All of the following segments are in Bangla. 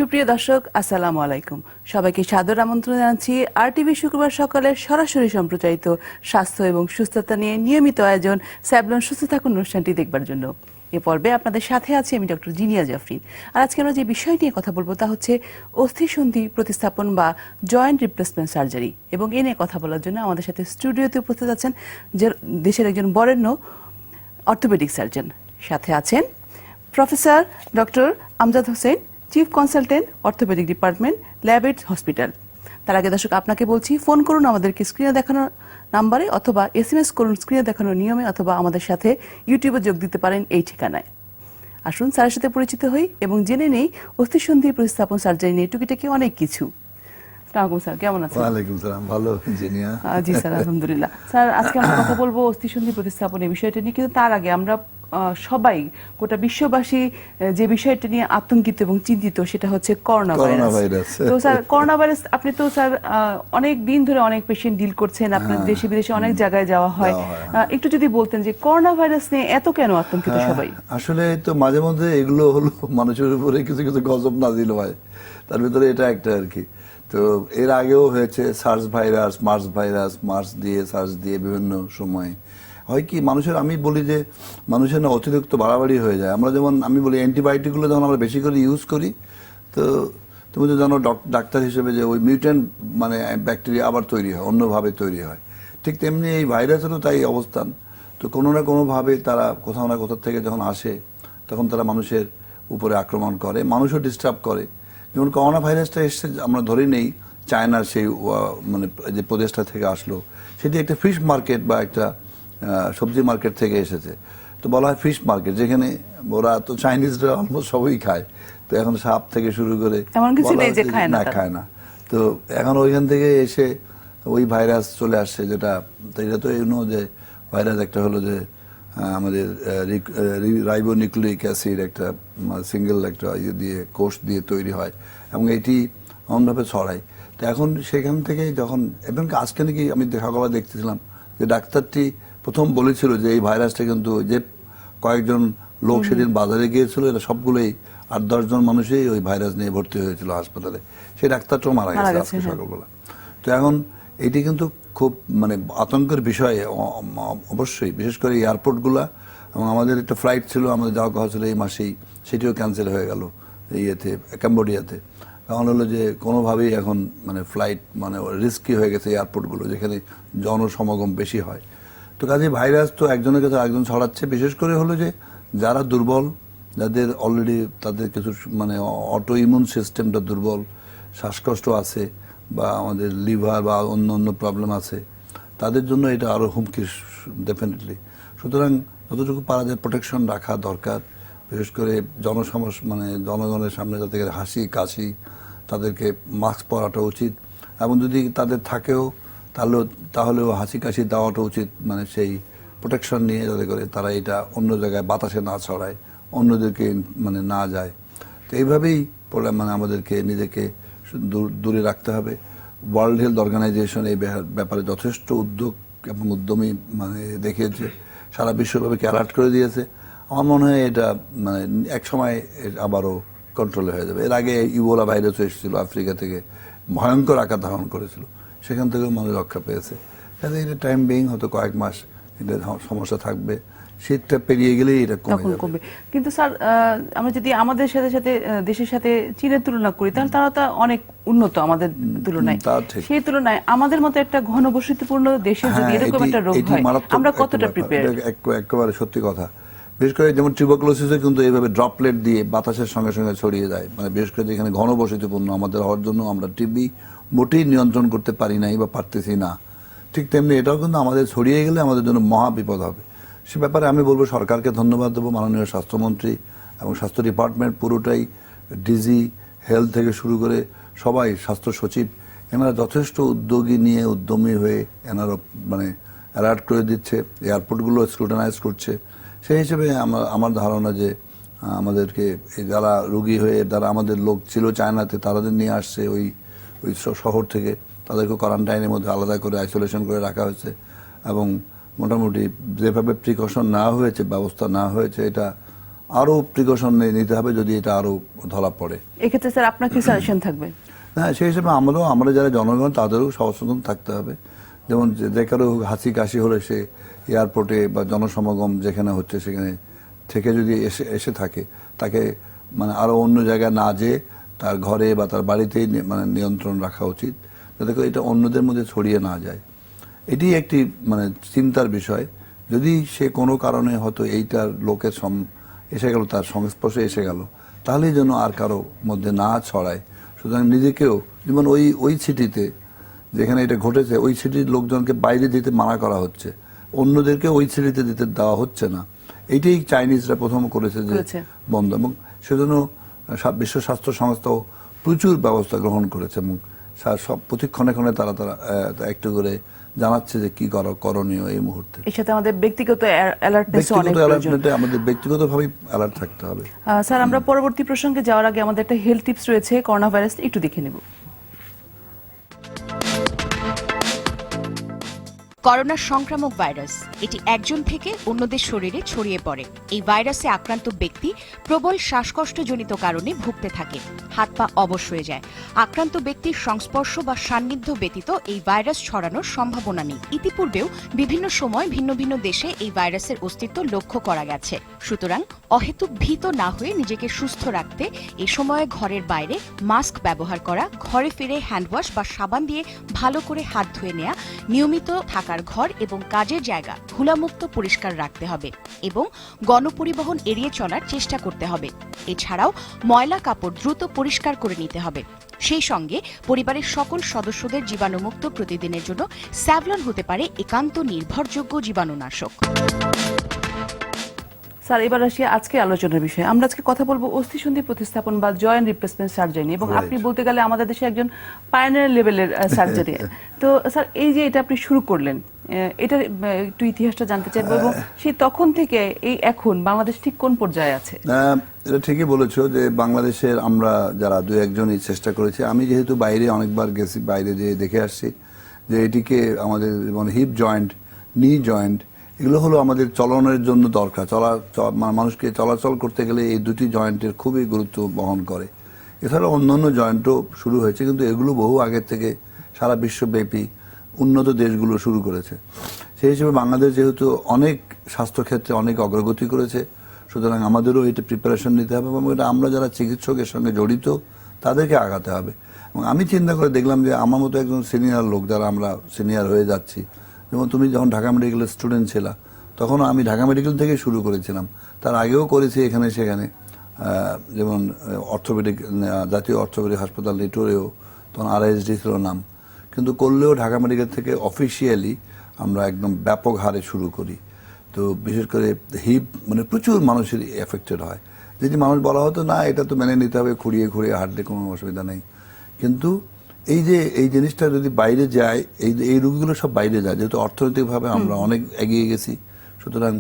সুপ্রিয় দর্শক, আসসালামু আলাইকুম। সবাইকে সাদর আমন্ত্রণ জানাচ্ছি RTV শুক্রবার সকালে সরাসরি সম্প্রচারিত স্বাস্থ্য এবং সুস্থতা নিয়ে নিয়মিত আয়োজন স্যাবলন সুস্থ থাকুন অনুষ্ঠানটি দেখবার জন্য। এ পর্বে আপনাদের সাথে আছি আমি ডক্টর জিনিয়া জাফরিন। আর আজকে আমরা যে বিষয় নিয়ে কথা বলবো তা হচ্ছে অস্থিসন্ধি প্রতিস্থাপন বা জয়েন্ট রিপ্লেসমেন্ট সার্জারি। এবং এ নিয়ে কথা বলার জন্য আমাদের সাথে স্টুডিওতে উপস্থিত আছেন যে দেশের একজন বরেণ্য অর্থোপেডিক সার্জন। সাথে আছেন professor doctor Amjad Hossain, chief consultant orthopaedic department, Labaid hospital. তার আগে দর্শক আপনাকে বলছি, ফোন করুন আমাদেরকে স্ক্রিনে দেখানো নাম্বারে, অথবা SMS করুন স্ক্রিনে দেখানো নিয়মে, অথবা আমাদের সাথে ইউটিউবে যোগ দিতে পারেন এই ঠিকানায়। আসুন স্যারের সাথে পরিচিত হই এবং জেনে নেই অস্থিসন্ধি প্রতিস্থাপন সার্জারি নিয়ে টুকিটাকি অনেক কিছু। আসসালামু স্যার, কেমন আছেন? ওয়ালাইকুম সালাম, ভালো জিনিয়া। জি স্যার, আলহামদুলিল্লাহ। স্যার, আজকে আমরা কথা বলবো অস্থিসন্ধি প্রতিস্থাপন এই বিষয়টা নিয়ে, কিন্তু তার আগে আমরা সবাই, গোটা বিশ্ববাসী যে বিষয়টা নিয়ে আতঙ্কিত এবং চিন্তিত সেটা হচ্ছে করোনা ভাইরাস। তো স্যার, করোনা ভাইরাস আপনি তো স্যার অনেক দিন ধরে অনেক পেশেন্ট ডিল করছেন, আপনার দেশে বিদেশে অনেক জায়গায় যাওয়া হয়। একটু যদি বলতেন যে করোনা ভাইরাস নিয়ে এত কেন আতঙ্কিত সবাই? আসলে তো মাঝে মধ্যে এগুলো হলো মানুষের উপরে কিছু কিছু গজব নাজিল হয়, তার ভিতরে এটা একটা আর কি। তো এর আগেও হয়েছে সার্স ভাইরাস, মার্স দিয়ে বিভিন্ন সময় হয় কি মানুষের, আমি বলি যে মানুষের না অতিরিক্ত বাড়াবাড়ি হয়ে যায়। আমরা যেমন আমি বলি অ্যান্টিবায়োটিকগুলো যখন আমরা বেশি করে ইউজ করি, তো তুমি তো জানো ডাক্তার হিসেবে যে ওই মিউট্যান্ট মানে ব্যাকটেরিয়া আবার তৈরি হয়, অন্যভাবে তৈরি হয়। ঠিক তেমনি এই ভাইরাসেরও তাই অবস্থান। তো কোনো না কোনোভাবে তারা কোথাও না কোথাও থেকে যখন আসে, তখন তারা মানুষের উপরে আক্রমণ করে, মানুষও ডিস্টার্ব করে। যেমন করোনা ভাইরাসটা এসছে, আমরা ধরে নেই চায়নার সেই মানে যে প্রদেশটা থেকে আসলো, সেটি একটা ফিশ মার্কেট বা একটা সবজি মার্কেট থেকে এসেছে। তো বলা হয় ফিশ মার্কেট, যেখানে ওরা তো চাইনিজরা অলমোস্ট সবই খায়। তো এখন সাপ থেকে শুরু করে খায় না। তো এখন ওইখান থেকে এসে ওই ভাইরাস চলে আসছে, যেটা এটা তো যে ভাইরাস একটা হলো যে আমাদের রাইবোনিউক্লিক অ্যাসিড একটা সিঙ্গেল একটা ইয়ে দিয়ে কোষ দিয়ে তৈরি হয় এবং এটি এমনভাবে ছড়ায়। তো এখন সেখান থেকে যখন এবং আজকে নাকি আমি সকালে দেখতেছিলাম যে ডাক্তারটি প্রথম বলেছিল যে এই ভাইরাসটা কিন্তু যে কয়েকজন লোক সেদিন বাজারে গিয়েছিল, এরা সবগুলোই 8-10 জন মানুষই ওই ভাইরাস নিয়ে ভর্তি হয়েছিল হাসপাতালে। সেই ডাক্তারটাও মারা গেছে আজকে সকালবেলা। তো এখন এটি কিন্তু খুব মানে আতঙ্কের বিষয় অবশ্যই, বিশেষ করে এয়ারপোর্টগুলা। এবং আমাদের একটা ফ্লাইট ছিল, আমাদের যাওয়া কথা ছিল এই মাসেই, সেটিও ক্যান্সেল হয়ে গেল ইয়েতে, কম্বোডিয়াতে। কারণ হলো যে কোনোভাবেই এখন মানে ফ্লাইট মানে রিস্কি হয়ে গেছে এয়ারপোর্টগুলো, যেখানে জনসমাগম বেশি হয়। তো কাজে ভাইরাস তো একজনের কাছে একজন ছড়াচ্ছে। বিশেষ করে হলো যে যারা দুর্বল, যাদের অলরেডি তাদের কিছু মানে অটো ইমিউন সিস্টেমটা দুর্বল, শ্বাসকষ্ট আছে বা আমাদের লিভার বা অন্য প্রবলেম আছে, তাদের জন্য এটা আরও হুমকি ডেফিনেটলি। সুতরাং যতটুকু পারা যায় প্রোটেকশন রাখা দরকার। বিশেষ করে মানে জনগণের সামনে যাতে হাসি কাশি, তাদেরকে মাস্ক পরাটা উচিত। এবং যদি তাদের থাকেও তাহলেও হাসি কাশি দেওয়াটা উচিত, মানে সেই প্রোটেকশন নিয়ে, যাতে করে তারা এটা অন্য জায়গায় বাতাসে না ছড়ায়, অন্যদেরকে মানে না যায়। তো এইভাবেই মানে আমাদেরকে নিজেকে দূরে রাখতে হবে। ওয়ার্ল্ড হেলথ অর্গানাইজেশন এই ব্যাপারে যথেষ্ট উদ্যোগ এবং উদ্যমী মানে দেখিয়েছে, সারা বিশ্বব্যাপী অ্যালার্ট করে দিয়েছে। আমার মনে হয় এটা মানে এক সময় আবারও কন্ট্রোলে হয়ে যাবে। এর আগে ইবোলা ভাইরাসও এসেছিল আফ্রিকা থেকে, ভয়ঙ্কর আকার ধারণ করেছিল, সেখান থেকেও মানুষ রক্ষা পেয়েছে। কাজে এটা টাইম বিং হয়তো কয়েক মাস এটা সমস্যা থাকবে, শীতটা পেরিয়ে গেলেই এটা কমবে। কিন্তু স্যার, আমরা যদি আমাদের সাথে সাথে দেশের সাথে চীনের তুলনা করি, তাহলে তারা তো অনেক উন্নত আমাদের তুলনায়। সেই তুলনায় আমাদের মতো একটা ঘনবসতিপূর্ণ দেশে যদি এরকম একটা রোগ হয়, আমরা কতটা প্রিপেয়ার? একেবারে সত্যি কথা। বিশেষ করে যেমন টিউবারকুলোসিসে কিন্তু এইভাবে ড্রপলেট দিয়ে বাতাসের সঙ্গে সঙ্গে ছড়িয়ে যায়, মানে বিশেষ করে যেখানে ঘনবসতিপূর্ণ আমাদের হওয়ার জন্য আমরা টিবি মোটেই নিয়ন্ত্রণ করতে পারি নাই বা পারতেছি না। ঠিক তেমনি এটাও কিন্তু আমাদের ছড়িয়ে গেলে আমাদের জন্য মহা বিপদ হবে। সে ব্যাপারে আমি বলবো সরকারকে ধন্যবাদ দেবো, মাননীয় স্বাস্থ্যমন্ত্রী এবং স্বাস্থ্য ডিপার্টমেন্ট পুরোটাই, ডিজি হেলথ থেকে শুরু করে সবাই, স্বাস্থ্য সচিব, এনারা যথেষ্ট উদ্যমী হয়ে এনারা মানে অ্যালার্ট করে দিচ্ছে, এয়ারপোর্টগুলো স্ক্রুটানাইজ করছে। সেই হিসেবে আমার ধারণা যে আমাদেরকে যারা রোগী হয়ে, যারা আমাদের লোক ছিল চায়নাতে, তাদের নিয়ে আসছে ওই শহর থেকে, তাদেরকে কোয়ারেন্টাইনের মধ্যে আলাদা করে আইসোলেশন করে রাখা হয়েছে। এবং মোটামুটি যেভাবে প্রিকশন নেওয়া হয়েছে, ব্যবস্থা নেওয়া হয়েছে, এটা আরো প্রিকশন নিতে হবে যদি এটা আরো ধরা পড়ে। এক্ষেত্রে স্যার আপনার কি সাজেশন থাকবে? হ্যাঁ, সেই হিসেবে আমরা যারা জনগণ তাদেরও সচেতন থাকতে হবে। যেমন যে কারো হাঁচি কাশি হলে সে এয়ারপোর্টে বা জনসমাগম যেখানে হচ্ছে সেখানে থেকে যদি এসে থাকে, তাকে মানে আরো অন্য জায়গায় না যেয়ে তার ঘরে বা তার বাড়িতেই মানে নিয়ন্ত্রণ রাখা উচিত, যাতে করে এটা অন্যদের মধ্যে ছড়িয়ে না যায়। এটি একটি মানে চিন্তার বিষয়। যদি সে কোনো কারণে হয়তো এইটার লোকের এসে গেল, তার সংস্পর্শে এসে গেল, তাহলেই যেন আর কারো মধ্যে না ছড়ায়। সুতরাং নিজেকেও, যেমন ওই সিটিতে যেখানে এটা ঘটেছে, ওই সিটির লোকজনকে বাইরে যেতে মানা করা হচ্ছে, অন্যদেরকে ওই সিটিতে যেতে দেওয়া হচ্ছে না। এইটাই চাইনিজরা প্রথম করেছে যে বন্ধ, এবং সেজন্য বিশ্ব স্বাস্থ্য সংস্থাও প্রচুর ব্যবস্থা গ্রহণ করেছে, এবং সব প্রতিক্ষণে ক্ষণে তারা একটু করে জানাচ্ছে যে কি করণীয় এই মুহূর্তে। এর সাথে আমাদের ব্যক্তিগত আমাদের ব্যক্তিগতভাবেই অ্যালার্ট থাকতে হবে। স্যার, আমরা পরবর্তী প্রসঙ্গে যাওয়ার আগে আমাদের একটা হেলথ টিপস রয়েছে করোনা ভাইরাস, একটু দেখে নেব। করোনা সংক্রামক ভাইরাস, এটি একজন থেকে অন্যদের শরীরে ছড়িয়ে পড়ে। এই ভাইরাসে আক্রান্ত ব্যক্তি প্রবল শ্বাসকষ্টজনিত কারণে ভুগতে থাকে, হাত পা অবশ হয়ে যায়। আক্রান্ত ব্যক্তির সংস্পর্শ বা সান্নিধ্য ব্যতীত এই ভাইরাস ছড়ানোর সম্ভাবনা নেই। ইতিপূর্বেও বিভিন্ন সময় ভিন্ন ভিন্ন দেশে এই ভাইরাসের অস্তিত্ব লক্ষ্য করা গেছে। সুতরাং অহেতুক ভীত না হয়ে নিজেকে সুস্থ রাখতে এই সময়ে ঘরের বাইরে মাস্ক ব্যবহার করা, ঘরে ফিরে হ্যান্ডওয়াশ বা সাবান দিয়ে ভালো করে হাত ধুয়ে নেওয়া, নিয়মিত থাকার ঘর এবং কাজের জায়গা ধুলামুক্ত পরিষ্কার রাখতে হবে এবং গণপরিবহন এড়িয়ে চলার চেষ্টা করতে হবে। এছাড়াও ময়লা কাপড় দ্রুত পরিষ্কার করে নিতে হবে। সেই সঙ্গে পরিবারের সকল সদস্যদের জীবাণুমুক্ত প্রতিদিনের জন্য স্যাভলন হতে পারে একান্ত নির্ভরযোগ্য জীবাণুনাশক। স্যার, এবার আসি আজকে আলোচনার বিষয়ে। আমরা আজকে কথা বলবো অস্থিসন্ধি প্রতিস্থাপন বা জয়েন্ট রিপ্লেসমেন্ট সার্জারি, এবং আপনি বলতে গেলে আমাদের দেশে একজন পায়োনিয়ার লেভেলের সার্জারি। তো স্যার, এই যে এটা আপনি শুরু করলেন, এটা একটু ইতিহাসটা জানতে চাইবো, এবং সেই তখন থেকে এই এখন বাংলাদেশ ঠিক কোন পর্যায়ে আছে? এটা ঠিকই বলেছো যে বাংলাদেশের আমরা যারা দু একজনই চেষ্টা করেছি। আমি যেহেতু বাইরে অনেকবার গেছি, বাইরে যেয়ে দেখে আসছি যে এটিকে আমাদের যেমন হিপ জয়েন্ট, নি জয়েন্ট, এগুলো হলো আমাদের চলনের জন্য দরকার। মানুষকে চলাচল করতে গেলে এই দুটি জয়েন্টের খুবই গুরুত্ব বহন করে। এছাড়া অন্যান্য জয়েন্টও শুরু হয়েছে, কিন্তু এগুলো বহু আগের থেকে সারা বিশ্বব্যাপী উন্নত দেশগুলো শুরু করেছে। সেই হিসেবে বাংলাদেশ যেহেতু অনেক স্বাস্থ্যক্ষেত্রে অনেক অগ্রগতি করেছে, সুতরাং আমাদেরও এটা প্রিপারেশন নিতে হবে, এবং এটা আমরা যারা চিকিৎসকের সঙ্গে জড়িত তাদেরকে আগাতে হবে। এবং আমি চিন্তা করে দেখলাম যে আমার মতো একজন সিনিয়র লোক, যারা আমরা সিনিয়র হয়ে যাচ্ছি, যেমন তুমি যখন ঢাকা মেডিকেলের স্টুডেন্ট ছিলা, তখন আমি ঢাকা মেডিকেল থেকে শুরু করেছিলাম। তার আগেও করেছি এখানে সেখানে, যেমন অর্থোপেডিক, জাতীয় অর্থোপেডিক হাসপাতাল নেটোরেও তখন RISD ছিল নাম, কিন্তু করলেও ঢাকা মেডিকেল থেকে অফিসিয়ালি আমরা একদম ব্যাপক হারে শুরু করি। তো বিশেষ করে হিপ মানে প্রচুর মানুষের এফেক্টেড হয়। যদি মানুষ বলা হতো না এটা তো মেনে নিতে হবে, খুঁড়িয়ে খুঁড়িয়ে হাঁটলে কোনো অসুবিধা নেই, কিন্তু এই জিনিসটা যদি বাইরে যায়, এই রোগীগুলো সব বাইরে যায়, যেহেতু অর্থনৈতিকভাবে আমরা অনেক এগিয়ে গেছি। সুতরাং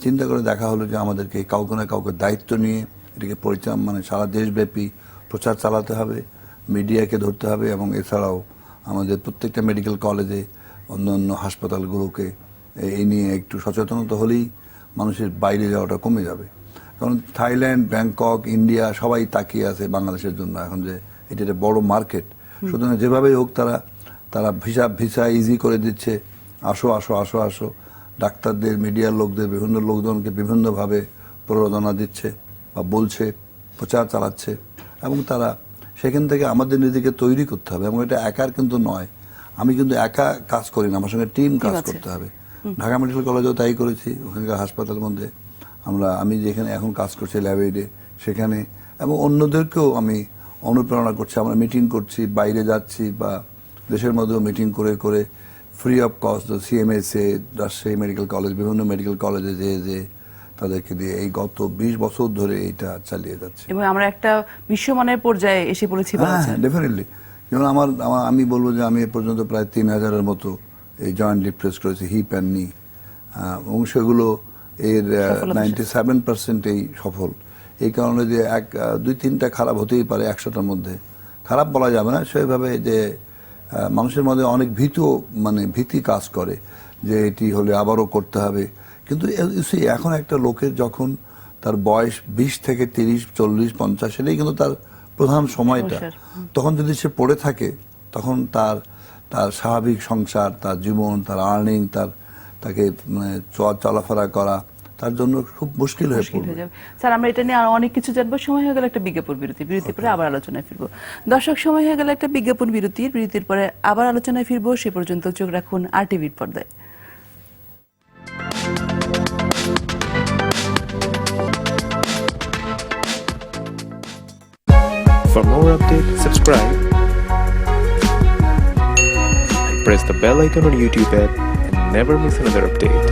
চিন্তা করে দেখা হলো যে আমাদেরকে কাউকে না কাউকে দায়িত্ব নিয়ে এটাকে মানে সারা দেশব্যাপী প্রচার চালাতে হবে, মিডিয়াকে ধরতে হবে, এবং এছাড়াও আমাদের প্রত্যেকটা মেডিকেল কলেজে অন্যান্য হাসপাতালগুলোকে এই নিয়ে একটু সচেতনতা হলেই মানুষের বাইরে যাওয়াটা কমে যাবে। কারণ থাইল্যান্ড, ব্যাংকক, ইন্ডিয়া সবাই তাকিয়ে আছে বাংলাদেশের জন্য এখন, যে এটা একটা বড় মার্কেট। সুতরাং যেভাবেই হোক তারা ভিসা ইজি করে দিচ্ছে, আসো আসো আসো আসো, ডাক্তারদের, মিডিয়ার লোকদের, বিভিন্ন লোকজনকে বিভিন্নভাবে প্ররোচনা দিচ্ছে বা বলছে, প্রচার চালাচ্ছে, এবং তারা সেখান থেকে আমাদের নিজেকে তৈরি করতে হবে। এবং এটা একার কিন্তু নয়, আমি কিন্তু একা কাজ করি না, আমার সঙ্গে টিম কাজ করতে হবে। ঢাকা মেডিকেল কলেজেও তাই করেছি, ওখানকার হাসপাতালের মধ্যে আমি যেখানে এখন কাজ করছি ল্যাবরেটরি সেখানে, এবং অন্যদেরকেও আমি অনুপ্রেরণা করছি। আমরা মিটিং করছি, বাইরে যাচ্ছি বা দেশের মধ্যেও মিটিং করে করে free of cost CMSA, Rajshahi medical college, বিভিন্ন মেডিকেল কলেজে যে তাদেরকে দিয়ে এই গত 20 বছর ধরে এটা চালিয়ে যাচ্ছে। এবং আমরা একটা বিশ্বমানের পর্যায়ে এসে পড়েছি। হ্যাঁ, ডেফিনেটলি। যেমন আমি বলবো যে আমি এ পর্যন্ত প্রায় 3000-এর মতো এই জয়েন্ট রিপ্লেস করেছি, হিপ অ্যান্ড নি, এবং সেগুলো এর 97%-এই সফল। এই কারণে যে 2-3টা খারাপ হতেই পারে 100টার মধ্যে, খারাপ বলা যাবে না সেভাবে, যে মানুষের মধ্যে অনেক ভীতি কাজ করে যে এটি হলে আবারও করতে হবে। কিন্তু এখন একটা লোকের যখন তার বয়স 20 থেকে 30, 40, 50, সেটাই কিন্তু তার প্রধান সময়টা, তখন যদি সে পড়ে থাকে তখন তার স্বাভাবিক সংসার, তার জীবন, তার আর্নিং, তাকে চলাফেরা করা তার জন্য খুব মুশকিল হয়ে পড়বে। স্যার, আমরা এটা নিয়ে আরো অনেক কিছু জানবো। সময় হয়ে গেল একটা বিজ্ঞাপন বিরতি পরে আবার আলোচনায় ফিরবো। দর্শক, সময় হয়ে গেল একটা বিজ্ঞাপন বিরতির পরে আবার আলোচনায় ফিরবো। সে পর্যন্ত চোখ রাখুন RTVর পর্দায়। For more updates, subscribe and press the bell icon on YouTube app and never miss another update.